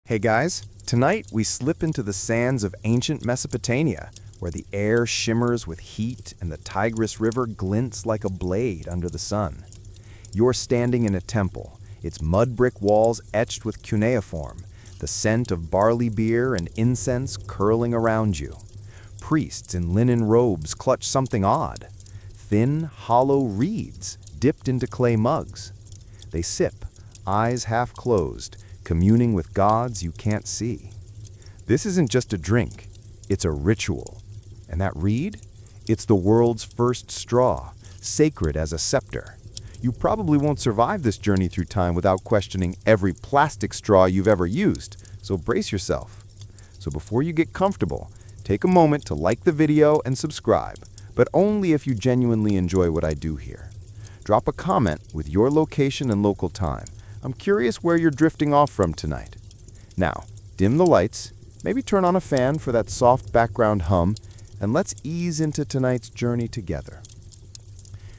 Hey guys, tonight we slip into the sands of ancient Mesopotamia, where the air shimmers with heat and the Tigris River glints like a blade under the sun. You're standing in a temple, its mud brick walls etched with cuneiform, the scent of barley beer and incense curling around you. Priests in linen robes clutch something odd, thin, hollow reeds dipped into clay mugs. They sip, eyes half closed, communing with gods you can't see. This isn't just a drink, it's a ritual. And that reed? It's the world's first straw, sacred as a scepter. You probably won't survive this journey through time without questioning every plastic straw you've ever used, so brace yourself. So before you get comfortable, take a moment to like the video and subscribe, but only if you genuinely enjoy what I do here. Drop a comment with your location and local time. I'm curious where you're drifting off from tonight. Now, dim the lights, maybe turn on a fan for that soft background hum, and let's ease into tonight's journey together.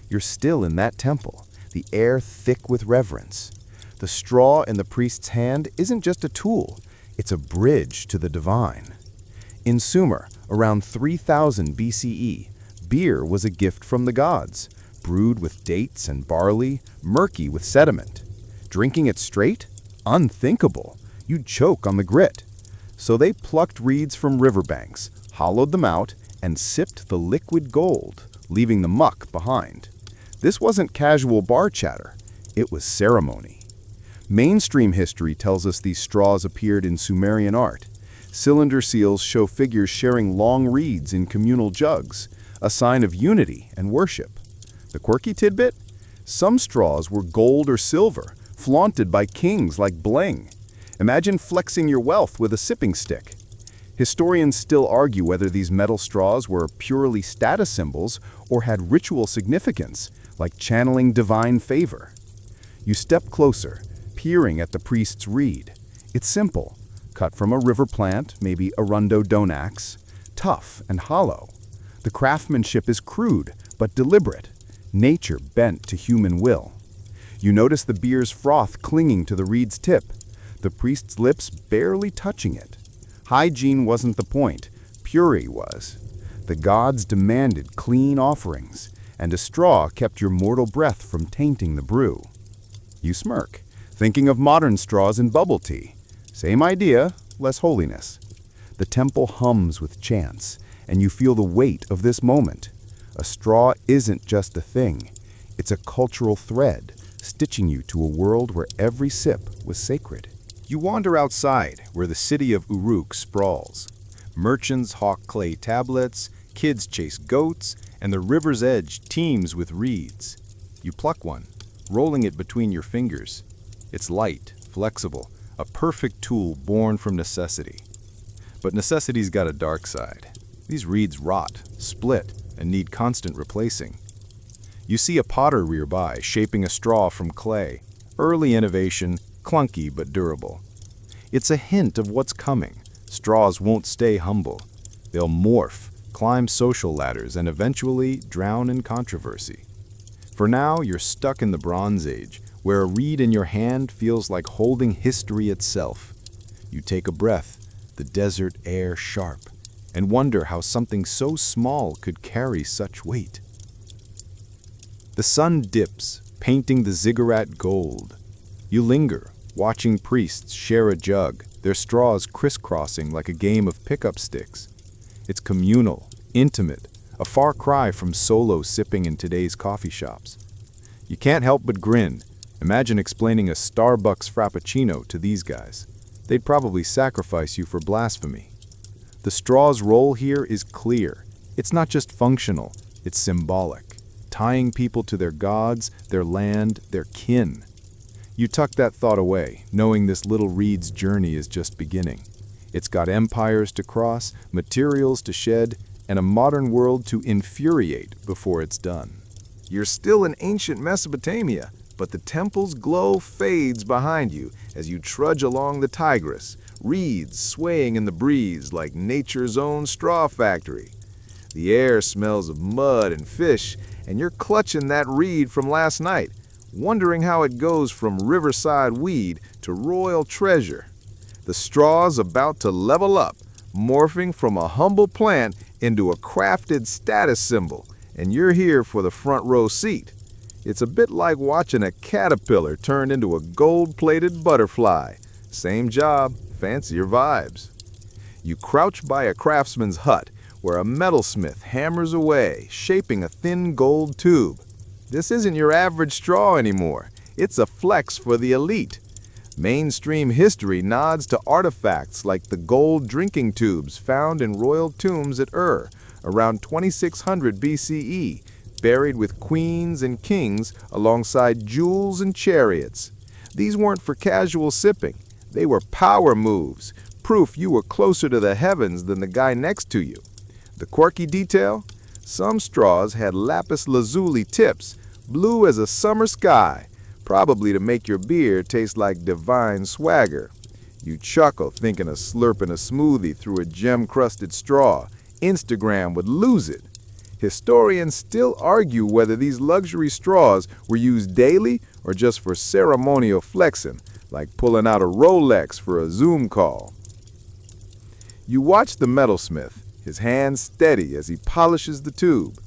You're still in that temple, the air thick with reverence. The straw in the priest's hand isn't just a tool, it's a bridge to the divine. In Sumer, around 3000 BCE, beer was a gift from the gods, brewed with dates and barley, murky with sediment. Drinking it straight? Unthinkable. You'd choke on the grit. So they plucked reeds from riverbanks, hollowed them out, and sipped the liquid gold, leaving the muck behind. This wasn't casual bar chatter. It was ceremony. Mainstream history tells us these straws appeared in Sumerian art. Cylinder seals show figures sharing long reeds in communal jugs, a sign of unity and worship. The quirky tidbit? Some straws were gold or silver, flaunted by kings like bling. Imagine flexing your wealth with a sipping stick. Historians still argue whether these metal straws were purely status symbols or had ritual significance, like channeling divine favor. You step closer, peering at the priest's reed. It's simple, cut from a river plant, maybe Arundodonax, tough and hollow. The craftsmanship is crude, but deliberate, nature bent to human will. You notice the beer's froth clinging to the reed's tip, the priest's lips barely touching it. Hygiene wasn't the point, purity was. The gods demanded clean offerings, and a straw kept your mortal breath from tainting the brew. You smirk, thinking of modern straws in bubble tea. Same idea, less holiness. The temple hums with chants, and you feel the weight of this moment. A straw isn't just a thing, it's a cultural thread, stitching you to a world where every sip was sacred. You wander outside, where the city of Uruk sprawls. Merchants hawk clay tablets, kids chase goats, and the river's edge teems with reeds. You pluck one, rolling it between your fingers. It's light, flexible, a perfect tool born from necessity. But necessity's got a dark side. These reeds rot, split, and need constant replacing. You see a potter rear by, shaping a straw from clay. Early innovation, clunky but durable. It's a hint of what's coming. Straws won't stay humble. They'll morph, climb social ladders, and eventually drown in controversy. For now, you're stuck in the Bronze Age, where a reed in your hand feels like holding history itself. You take a breath, the desert air sharp, and wonder how something so small could carry such weight. The sun dips, painting the ziggurat gold. You linger, watching priests share a jug, their straws crisscrossing like a game of pickup sticks. It's communal, intimate, a far cry from solo sipping in today's coffee shops. You can't help but grin. Imagine explaining a Starbucks Frappuccino to these guys. They'd probably sacrifice you for blasphemy. The straw's role here is clear. It's not just functional, it's symbolic, tying people to their gods, their land, their kin. You tuck that thought away, knowing this little reed's journey is just beginning. It's got empires to cross, materials to shed, and a modern world to infuriate before it's done. You're still in ancient Mesopotamia, but the temple's glow fades behind you as you trudge along the Tigris, reeds swaying in the breeze like nature's own straw factory. The air smells of mud and fish, and you're clutching that reed from last night, wondering how it goes from riverside weed to royal treasure. The straw's about to level up, morphing from a humble plant into a crafted status symbol, and you're here for the front row seat. It's a bit like watching a caterpillar turn into a gold-plated butterfly. Same job, fancier vibes. You crouch by a craftsman's hut where a metalsmith hammers away, shaping a thin gold tube. This isn't your average straw anymore. It's a flex for the elite. Mainstream history nods to artifacts like the gold drinking tubes found in royal tombs at Ur around 2600 BCE, buried with queens and kings alongside jewels and chariots. These weren't for casual sipping. They were power moves, proof you were closer to the heavens than the guy next to you. The quirky detail? Some straws had lapis lazuli tips, blue as a summer sky, probably to make your beer taste like divine swagger. You chuckle thinking of slurping a smoothie through a gem-crusted straw. Instagram would lose it. Historians still argue whether these luxury straws were used daily or just for ceremonial flexing, like pulling out a Rolex for a Zoom call. You watch the metalsmith, his hands steady as he polishes the tube.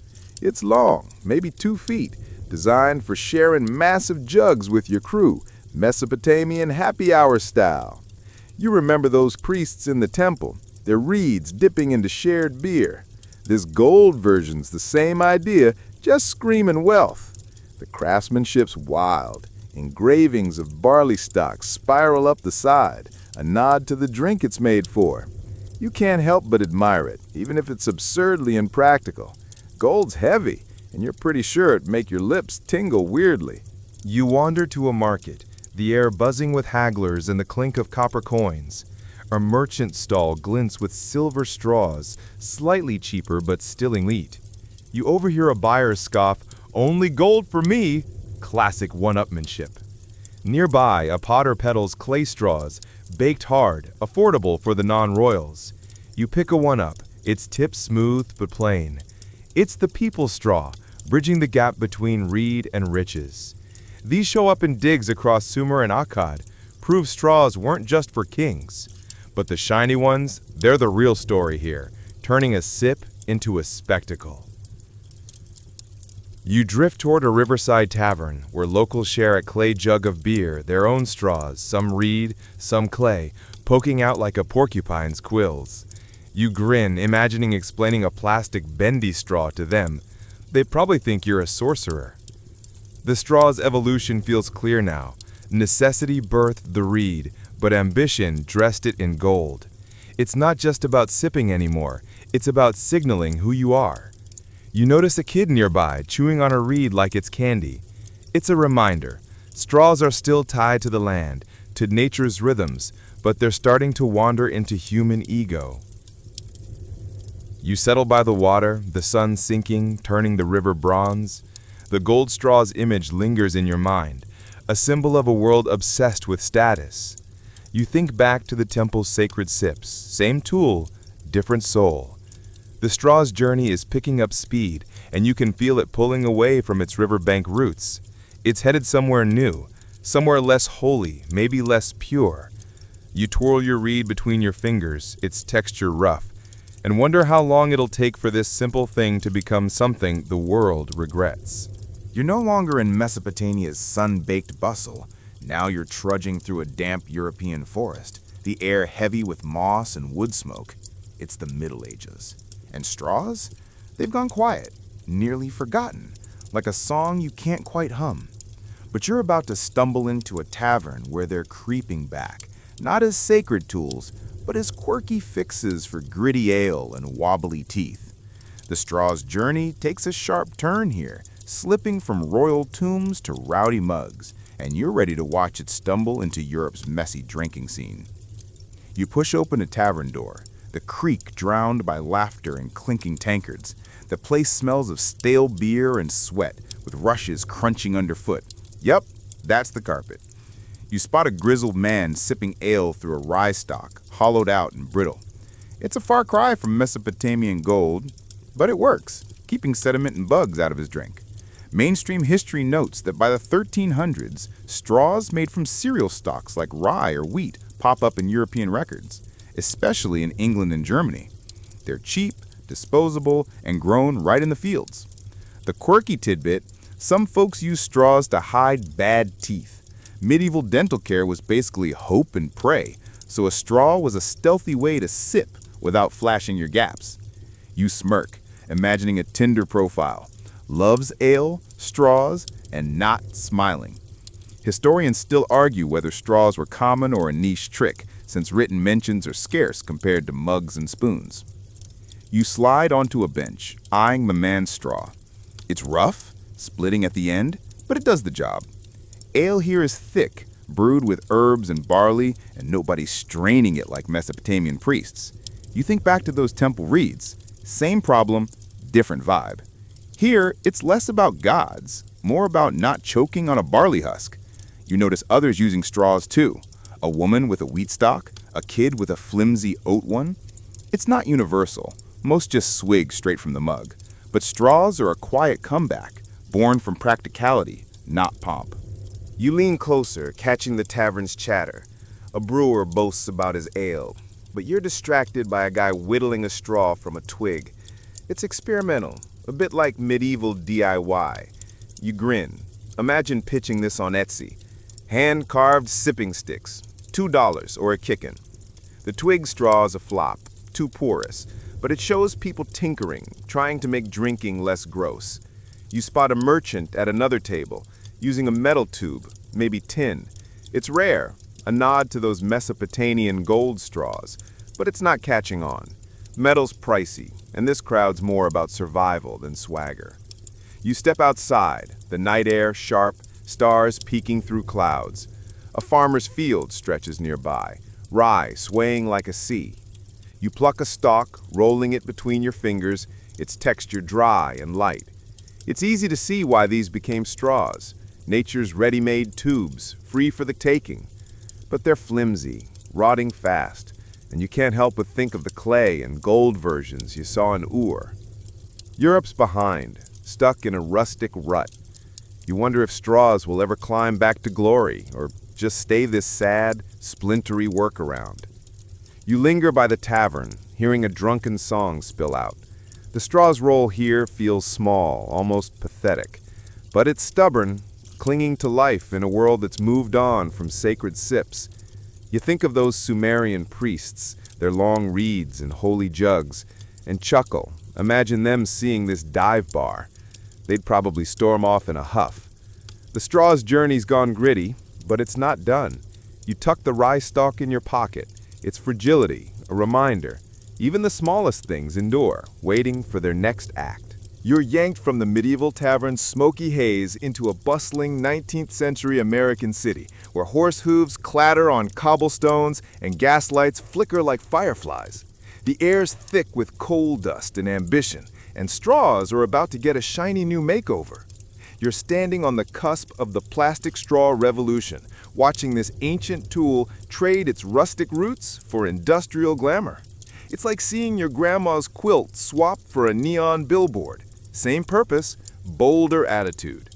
It's long, maybe 2 feet, designed for sharing massive jugs with your crew, Mesopotamian happy hour style. You remember those priests in the temple, their reeds dipping into shared beer. This gold version's the same idea, just screaming wealth. The craftsmanship's wild. Engravings of barley stalks spiral up the side, a nod to the drink it's made for. You can't help but admire it, even if it's absurdly impractical. Gold's heavy, and you're pretty sure it'd make your lips tingle weirdly. You wander to a market, the air buzzing with hagglers and the clink of copper coins. A merchant stall glints with silver straws, slightly cheaper but still elite. You overhear a buyer scoff, "Only gold for me!" Classic one-upmanship. Nearby, a potter peddles clay straws, baked hard, affordable for the non-royals. You pick a one up, its tip smooth but plain. It's the people's straw, bridging the gap between reed and riches. These show up in digs across Sumer and Akkad, prove straws weren't just for kings. But the shiny ones, they're the real story here, turning a sip into a spectacle. You drift toward a riverside tavern where locals share a clay jug of beer, their own straws, some reed, some clay, poking out like a porcupine's quills. You grin, imagining explaining a plastic bendy straw to them. They probably think you're a sorcerer. The straw's evolution feels clear now. Necessity birthed the reed, but ambition dressed it in gold. It's not just about sipping anymore, it's about signaling who you are. You notice a kid nearby, chewing on a reed like it's candy. It's a reminder. Straws are still tied to the land, to nature's rhythms, but they're starting to wander into human ego. You settle by the water, the sun sinking, turning the river bronze. The gold straw's image lingers in your mind, a symbol of a world obsessed with status. You think back to the temple's sacred sips, same tool, different soul. The straw's journey is picking up speed, and you can feel it pulling away from its riverbank roots. It's headed somewhere new, somewhere less holy, maybe less pure. You twirl your reed between your fingers, its texture rough, and wonder how long it'll take for this simple thing to become something the world regrets. You're no longer in Mesopotamia's sun-baked bustle. Now you're trudging through a damp European forest, the air heavy with moss and wood smoke. It's the Middle Ages. And straws? They've gone quiet, nearly forgotten, like a song you can't quite hum. But you're about to stumble into a tavern where they're creeping back, not as sacred tools, but as quirky fixes for gritty ale and wobbly teeth. The straw's journey takes a sharp turn here, slipping from royal tombs to rowdy mugs, and you're ready to watch it stumble into Europe's messy drinking scene. You push open a tavern door, the creak drowned by laughter and clinking tankards. The place smells of stale beer and sweat, with rushes crunching underfoot. Yep, that's the carpet. You spot a grizzled man sipping ale through a rye stalk, hollowed out and brittle. It's a far cry from Mesopotamian gold, but it works, keeping sediment and bugs out of his drink. Mainstream history notes that by the 1300s, straws made from cereal stalks like rye or wheat pop up in European records, especially in England and Germany. They're cheap, disposable, and grown right in the fields. The quirky tidbit: some folks use straws to hide bad teeth. Medieval dental care was basically hope and pray, so a straw was a stealthy way to sip without flashing your gaps. You smirk, imagining a Tinder profile: loves ale, straws, and not smiling. Historians still argue whether straws were common or a niche trick, since written mentions are scarce compared to mugs and spoons. You slide onto a bench, eyeing the man's straw. It's rough, splitting at the end, but it does the job. Ale here is thick, brewed with herbs and barley, and nobody's straining it like Mesopotamian priests. You think back to those temple reeds. Same problem, different vibe. Here, it's less about gods, more about not choking on a barley husk. You notice others using straws too. A woman with a wheat stalk, a kid with a flimsy oat one. It's not universal. Most just swig straight from the mug. But straws are a quiet comeback, born from practicality, not pomp. You lean closer, catching the tavern's chatter. A brewer boasts about his ale, but you're distracted by a guy whittling a straw from a twig. It's experimental, a bit like medieval DIY. You grin. Imagine pitching this on Etsy. Hand-carved sipping sticks, $2 or a kickin'. The twig straw's a flop, too porous, but it shows people tinkering, trying to make drinking less gross. You spot a merchant at another table, using a metal tube, maybe tin. It's rare, a nod to those Mesopotamian gold straws, but it's not catching on. Metal's pricey, and this crowd's more about survival than swagger. You step outside, the night air sharp, stars peeking through clouds. A farmer's field stretches nearby, rye swaying like a sea. You pluck a stalk, rolling it between your fingers, its texture dry and light. It's easy to see why these became straws, nature's ready-made tubes, free for the taking. But they're flimsy, rotting fast, and you can't help but think of the clay and gold versions you saw in Ur. Europe's behind, stuck in a rustic rut. You wonder if straws will ever climb back to glory, or just stay this sad, splintery workaround. You linger by the tavern, hearing a drunken song spill out. The straw's role here feels small, almost pathetic, but it's stubborn, clinging to life in a world that's moved on from sacred sips. You think of those Sumerian priests, their long reeds and holy jugs, and chuckle. Imagine them seeing this dive bar. They'd probably storm off in a huff. The straw's journey's gone gritty, but it's not done. You tuck the rye stalk in your pocket. Its fragility, a reminder. Even the smallest things endure, waiting for their next act. You're yanked from the medieval tavern's smoky haze into a bustling 19th century American city, where horse hooves clatter on cobblestones and gas lights flicker like fireflies. The air's thick with coal dust and ambition, and straws are about to get a shiny new makeover. You're standing on the cusp of the plastic straw revolution, watching this ancient tool trade its rustic roots for industrial glamour. It's like seeing your grandma's quilt swapped for a neon billboard. Same purpose, bolder attitude.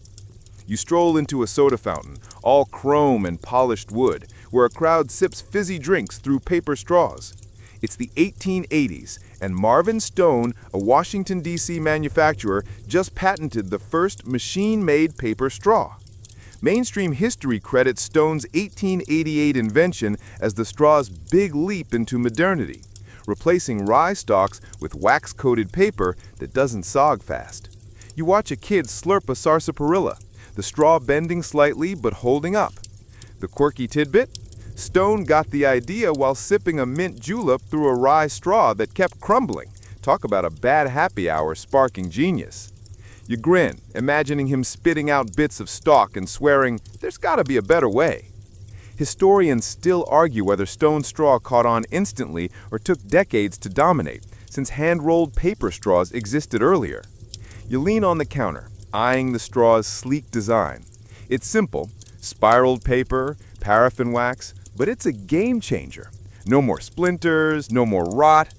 You stroll into a soda fountain, all chrome and polished wood, where a crowd sips fizzy drinks through paper straws. It's the 1880s, and Marvin Stone, a Washington, D.C. manufacturer, just patented the first machine-made paper straw. Mainstream history credits Stone's 1888 invention as the straw's big leap into modernity, replacing rye stalks with wax-coated paper that doesn't sog fast. You watch a kid slurp a sarsaparilla, the straw bending slightly but holding up. The quirky tidbit? Stone got the idea while sipping a mint julep through a rye straw that kept crumbling. Talk about a bad happy hour sparking genius. You grin, imagining him spitting out bits of stalk and swearing, "There's gotta be a better way." Historians still argue whether Stone's straw caught on instantly or took decades to dominate, since hand-rolled paper straws existed earlier. You lean on the counter, eyeing the straw's sleek design. It's simple, spiraled paper, paraffin wax, but it's a game changer. No more splinters, no more rot.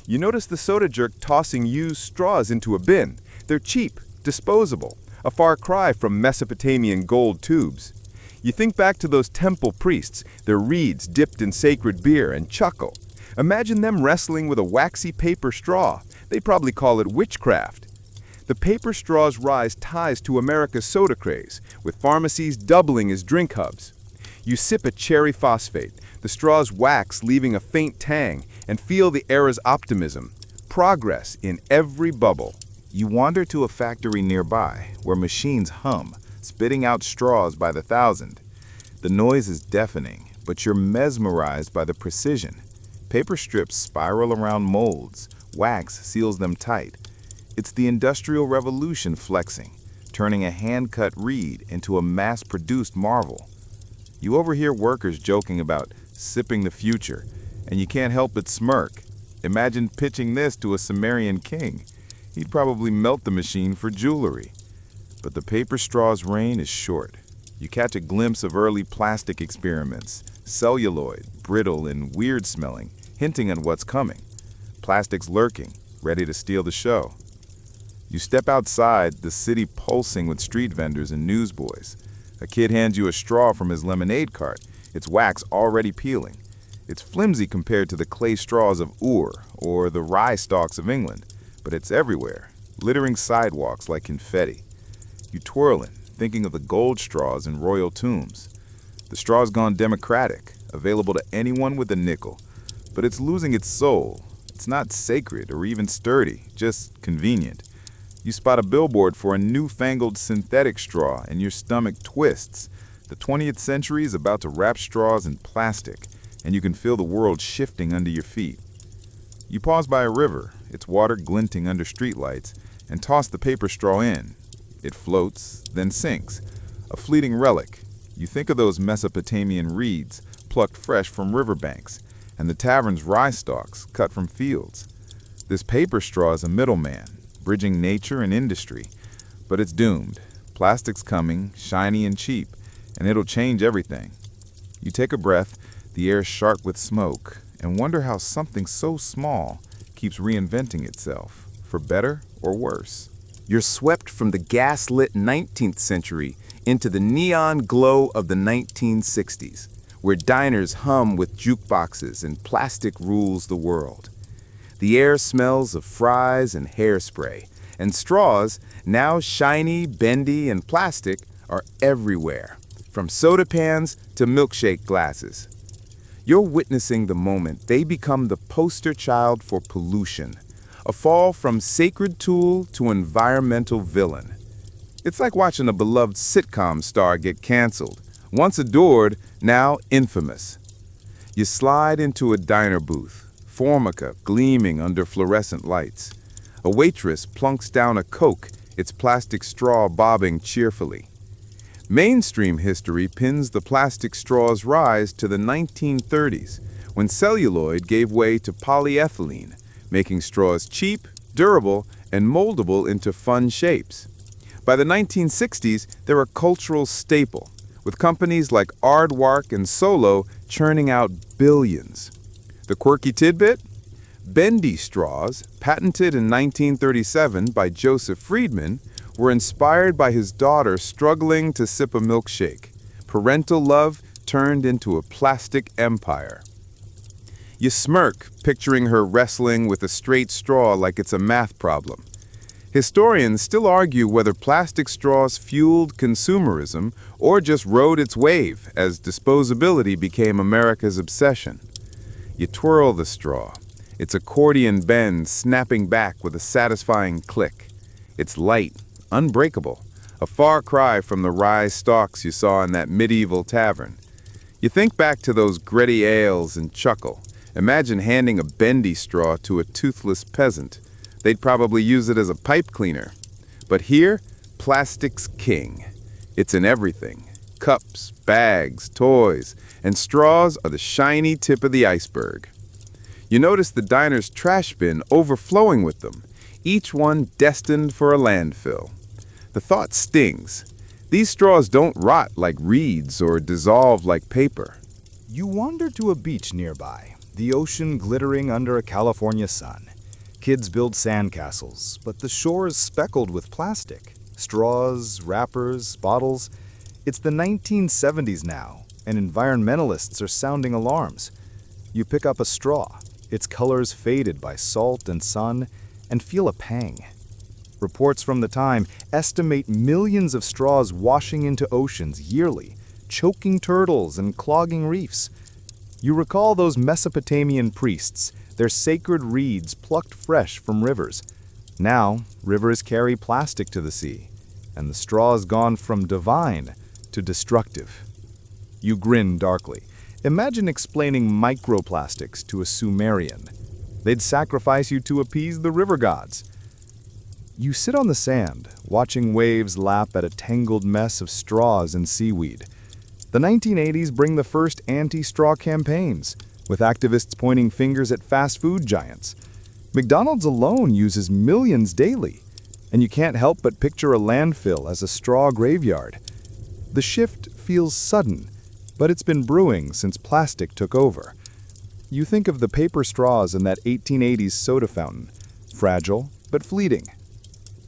You notice the soda jerk tossing used straws into a bin. They're cheap, disposable, a far cry from Mesopotamian gold tubes. You think back to those temple priests, their reeds dipped in sacred beer, and chuckle. Imagine them wrestling with a waxy paper straw. They probably call it witchcraft. The paper straw's rise ties to America's soda craze, with pharmacies doubling as drink hubs. You sip a cherry phosphate, the straw's wax leaving a faint tang, and feel the era's optimism. Progress in every bubble. You wander to a factory nearby where machines hum, spitting out straws by the thousand. The noise is deafening, but you're mesmerized by the precision. Paper strips spiral around molds, wax seals them tight. It's the Industrial Revolution flexing, turning a hand-cut reed into a mass-produced marvel. You overhear workers joking about sipping the future, and you can't help but smirk. Imagine pitching this to a Sumerian king. He'd probably melt the machine for jewelry. But the paper straw's reign is short. You catch a glimpse of early plastic experiments, celluloid, brittle and weird-smelling, hinting at what's coming. Plastic's lurking, ready to steal the show. You step outside, the city pulsing with street vendors and newsboys. A kid hands you a straw from his lemonade cart, its wax already peeling. It's flimsy compared to the clay straws of Ur or the rye stalks of England, but it's everywhere, littering sidewalks like confetti. You twirl it, thinking of the gold straws in royal tombs. The straw's gone democratic, available to anyone with a nickel, but it's losing its soul. It's not sacred or even sturdy, just convenient. You spot a billboard for a newfangled synthetic straw and your stomach twists. The 20th century is about to wrap straws in plastic, and you can feel the world shifting under your feet. You pause by a river, its water glinting under streetlights, and toss the paper straw in. It floats, then sinks, a fleeting relic. You think of those Mesopotamian reeds, plucked fresh from riverbanks, and the tavern's rye stalks, cut from fields. This paper straw is a middleman, bridging nature and industry, but it's doomed. Plastic's coming, shiny and cheap, and it'll change everything. You take a breath, the air's sharp with smoke, and wonder how something so small keeps reinventing itself, for better or worse. You're swept from the gas-lit 19th century into the neon glow of the 1960s, where diners hum with jukeboxes and plastic rules the world. The air smells of fries and hairspray, and straws, now shiny, bendy, and plastic, are everywhere, from soda pans to milkshake glasses. You're witnessing the moment they become the poster child for pollution, a fall from sacred tool to environmental villain. It's like watching a beloved sitcom star get canceled, once adored, now infamous. You slide into a diner booth, Formica gleaming under fluorescent lights. A waitress plunks down a Coke, its plastic straw bobbing cheerfully. Mainstream history pins the plastic straw's rise to the 1930s, when celluloid gave way to polyethylene, making straws cheap, durable, and moldable into fun shapes. By the 1960s, they're a cultural staple, with companies like Aardvark and Solo churning out billions. The quirky tidbit? Bendy straws, patented in 1937 by Joseph Friedman, were inspired by his daughter struggling to sip a milkshake. Parental love turned into a plastic empire. You smirk, picturing her wrestling with a straight straw like it's a math problem. Historians still argue whether plastic straws fueled consumerism or just rode its wave as disposability became America's obsession. You twirl the straw, its accordion bend snapping back with a satisfying click. It's light, unbreakable, a far cry from the rye stalks you saw in that medieval tavern. You think back to those gritty ales and chuckle. Imagine handing a bendy straw to a toothless peasant. They'd probably use it as a pipe cleaner. But here, plastic's king. It's in everything. Cups, bags, toys, and straws are the shiny tip of the iceberg. You notice the diner's trash bin overflowing with them, each one destined for a landfill. The thought stings. These straws don't rot like reeds or dissolve like paper. You wander to a beach nearby, the ocean glittering under a California sun. Kids build sandcastles, but the shore is speckled with plastic. Straws, wrappers, bottles. It's the 1970s now, and environmentalists are sounding alarms. You pick up a straw, its colors faded by salt and sun, and feel a pang. Reports from the time estimate millions of straws washing into oceans yearly, choking turtles and clogging reefs. You recall those Mesopotamian priests, their sacred reeds plucked fresh from rivers. Now, rivers carry plastic to the sea, and the straw's gone from divine to destructive. You grin darkly. Imagine explaining microplastics to a Sumerian. They'd sacrifice you to appease the river gods. You sit on the sand, watching waves lap at a tangled mess of straws and seaweed. The 1980s bring the first anti-straw campaigns, with activists pointing fingers at fast food giants. McDonald's alone uses millions daily, and you can't help but picture a landfill as a straw graveyard. The shift feels sudden, but it's been brewing since plastic took over. You think of the paper straws in that 1880s soda fountain, fragile but fleeting.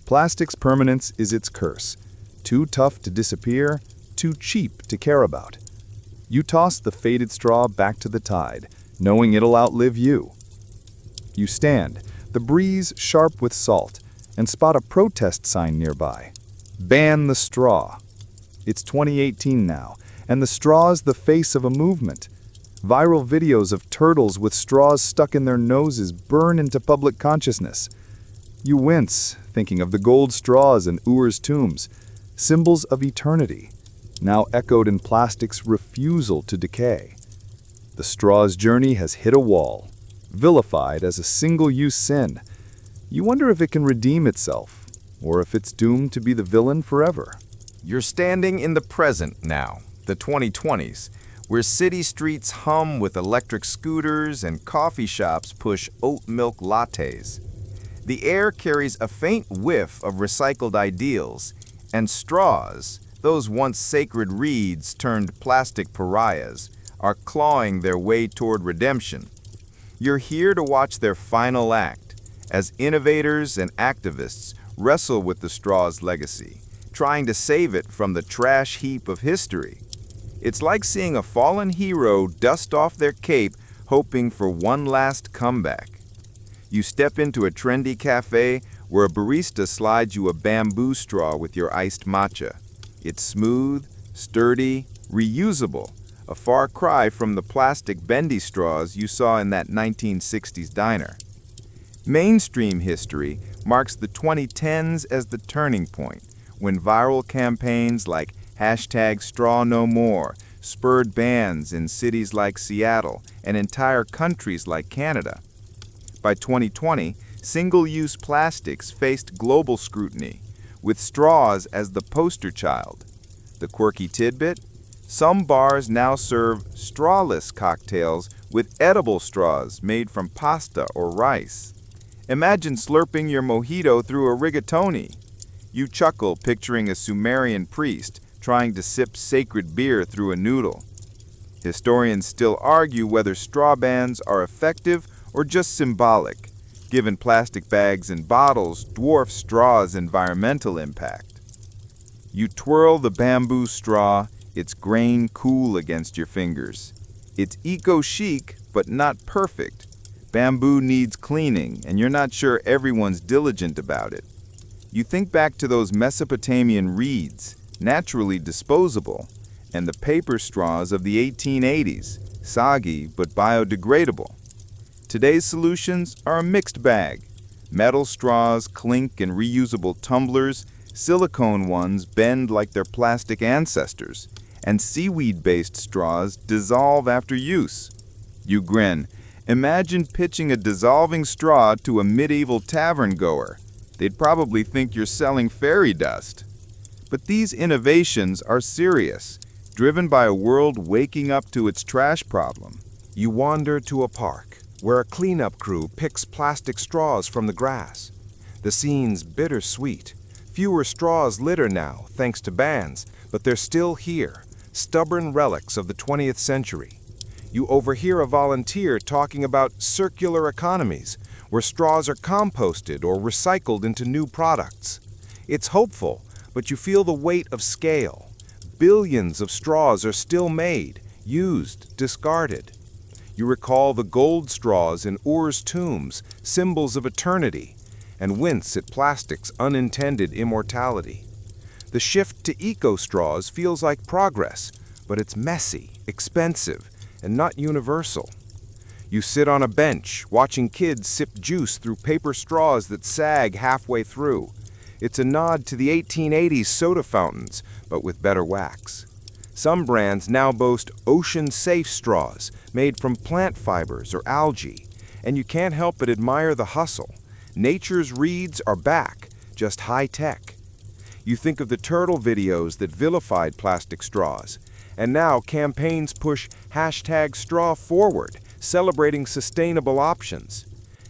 Plastic's permanence is its curse, too tough to disappear, too cheap to care about. You toss the faded straw back to the tide, knowing it'll outlive you. You stand, the breeze sharp with salt, and spot a protest sign nearby. Ban the straw. It's 2018 now, and the straw's the face of a movement. Viral videos of turtles with straws stuck in their noses burn into public consciousness. You wince, thinking of the gold straws in Ur's tombs, symbols of eternity, now echoed in plastic's refusal to decay. The straw's journey has hit a wall, vilified as a single-use sin. You wonder if it can redeem itself, or if it's doomed to be the villain forever. You're standing in the present now, the 2020s, where city streets hum with electric scooters and coffee shops push oat milk lattes. The air carries a faint whiff of recycled ideals, and straws, those once sacred reeds turned plastic pariahs, are clawing their way toward redemption. You're here to watch their final act, as innovators and activists wrestle with the straw's legacy, trying to save it from the trash heap of history. It's like seeing a fallen hero dust off their cape, hoping for one last comeback. You step into a trendy cafe where a barista slides you a bamboo straw with your iced matcha. It's smooth, sturdy, reusable, a far cry from the plastic bendy straws you saw in that 1960s diner. Mainstream history marks the 2010s as the turning point, when viral campaigns like #StrawNoMore spurred bans in cities like Seattle and entire countries like Canada. By 2020, single-use plastics faced global scrutiny, with straws as the poster child. The quirky tidbit? Some bars now serve strawless cocktails with edible straws made from pasta or rice. Imagine slurping your mojito through a rigatoni. You chuckle picturing a Sumerian priest trying to sip sacred beer through a noodle. Historians still argue whether straw bans are effective or just symbolic, given plastic bags and bottles dwarf straw's environmental impact. You twirl the bamboo straw, its grain cool against your fingers. It's eco-chic, but not perfect. Bamboo needs cleaning, and you're not sure everyone's diligent about it. You think back to those Mesopotamian reeds, naturally disposable, and the paper straws of the 1880s, soggy but biodegradable. Today's solutions are a mixed bag. Metal straws clink in reusable tumblers, silicone ones bend like their plastic ancestors, and seaweed-based straws dissolve after use. You grin. Imagine pitching a dissolving straw to a medieval tavern goer. They'd probably think you're selling fairy dust. But these innovations are serious, driven by a world waking up to its trash problem. You wander to a park, where a cleanup crew picks plastic straws from the grass. The scene's bittersweet. Fewer straws litter now, thanks to bans, but they're still here, stubborn relics of the 20th century. You overhear a volunteer talking about circular economies, where straws are composted or recycled into new products. It's hopeful, but you feel the weight of scale. billions of straws are still made, used, discarded. You recall the gold straws in Ur's tombs, symbols of eternity, and wince at plastic's unintended immortality. The shift to eco-straws feels like progress, but it's messy, expensive, and not universal. You sit on a bench, watching kids sip juice through paper straws that sag halfway through. It's a nod to the 1880s soda fountains, but with better wax. Some brands now boast ocean-safe straws made from plant fibers or algae, and you can't help but admire the hustle. Nature's reeds are back, just high-tech. You think of the turtle videos that vilified plastic straws, and now campaigns push #StrawForward, celebrating sustainable options.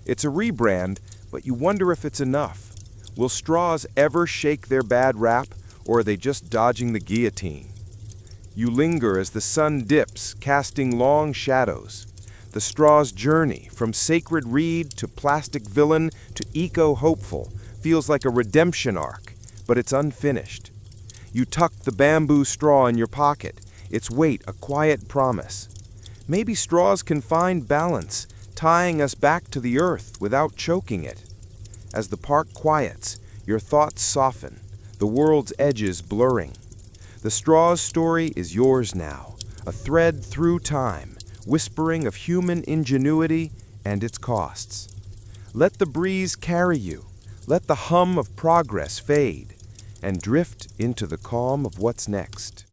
It's a rebrand, but you wonder if it's enough. Will straws ever shake their bad rap, or are they just dodging the guillotine? You linger as the sun dips, casting long shadows. The straw's journey, from sacred reed to plastic villain to eco-hopeful, feels like a redemption arc, but it's unfinished. You tuck the bamboo straw in your pocket, its weight a quiet promise. Maybe straws can find balance, tying us back to the earth without choking it. As the park quiets, your thoughts soften, the world's edges blurring. The straw's story is yours now, a thread through time, whispering of human ingenuity and its costs. Let the breeze carry you, let the hum of progress fade, and drift into the calm of what's next.